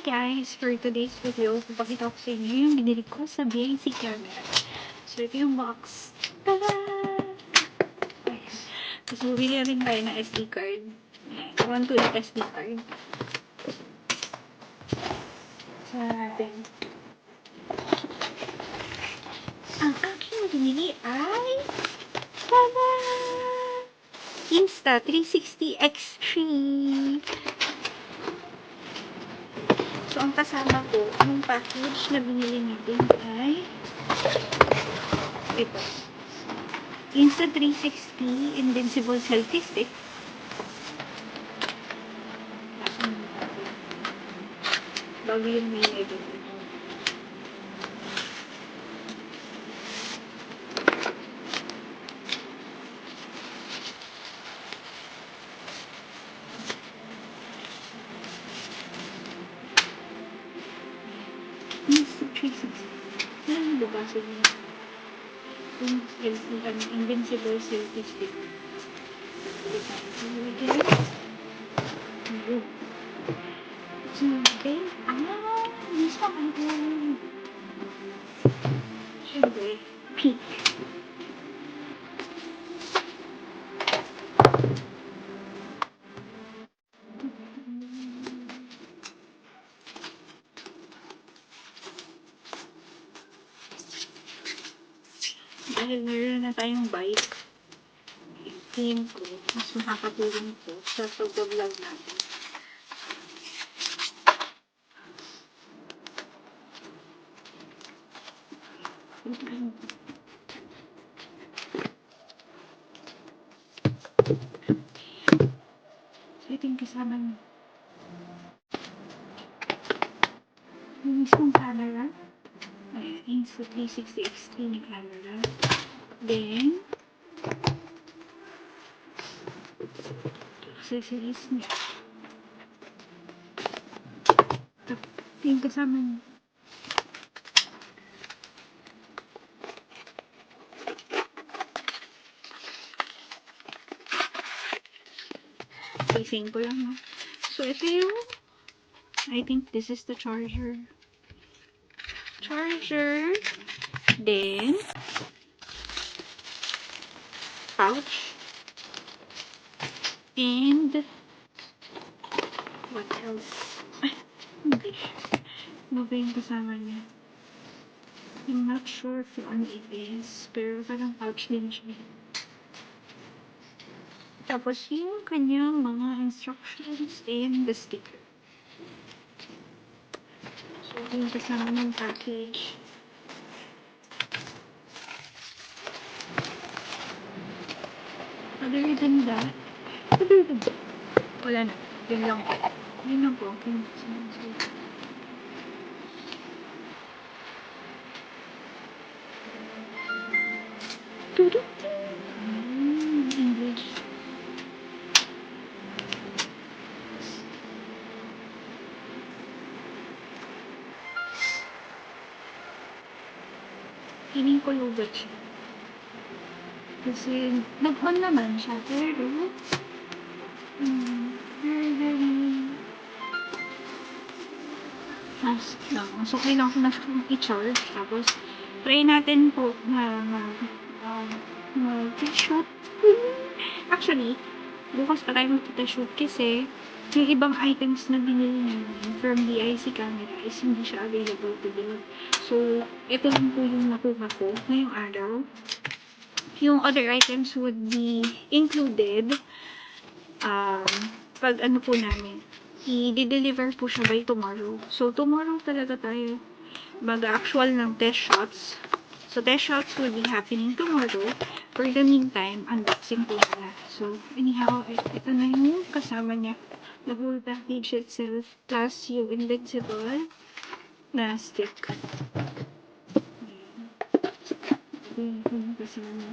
guys! For today's video, papakita ko sa inyo yung binili ko sa BIC camera. So, ito yung box. Tada! Tapos, bumili rin tayo ng SD card. Ayan, 1 to 8 SD card. So, natin. Ang aking binili ay tada! Insta360 X3. So, ang kasama ko, yung package na binili natin ay ito. Insta360 Invincible Selfie Stick. Bago yung main ito. Insta360. Yan, nabasa niya. Invincible Selfie Stick. Siyempre, miss ko kayo. Siyempre, peak. Dahil meron na tayong bike, tingin ko, mas makakatulong ko sa pag-vlog natin. So, ito yung kasama niyo. Yung mismong camera. Ayan, Insta360 Extreme camera. Then, accessories niya. Ito yung kasama niyo. Facing ko lang, no? So, ito yung, I think this is the charger. Then, pouch. And, what else? English. Ano ba yung kasama niya? I'm not sure if ano it is, pero parang pouch din siya. Tapos yung kanyang mga instructions and the sticker. So, yung kasama ng package. Other than that, wala na. Yun lang po. Yun lang po. English. Hiling ko lugat siya. Kasi, nag-on naman siya. Pero, very fast lang. So, kailangan ko na siyang i-charge. Tapos, try natin po na mag-shoot. Actually, bukas pa tayo mag-shoot kasi yung ibang items na binili namin from BIC camera is hindi siya available today. So, ito lang po yung nakuha ko ngayong araw. Yung other items would be included pag ano po namin, i-deliver po siya by tomorrow. So, tomorrow talaga tayo mag-actual ng test shots. So, test shots will be happening tomorrow. For the meantime, unboxing po siya. So, anyhow, ito na yung kasama niya. The whole package itself, plus yung invincible na stick. Ito yung kasama niya.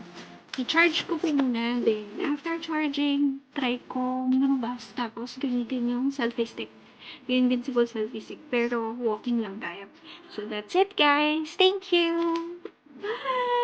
I-charge ko po muna, then after charging, try ko lumabas, tapos gamitin yung selfie stick. Yung invincible selfie stick. Pero walking lang tayo. So that's it guys. Thank you! Bye!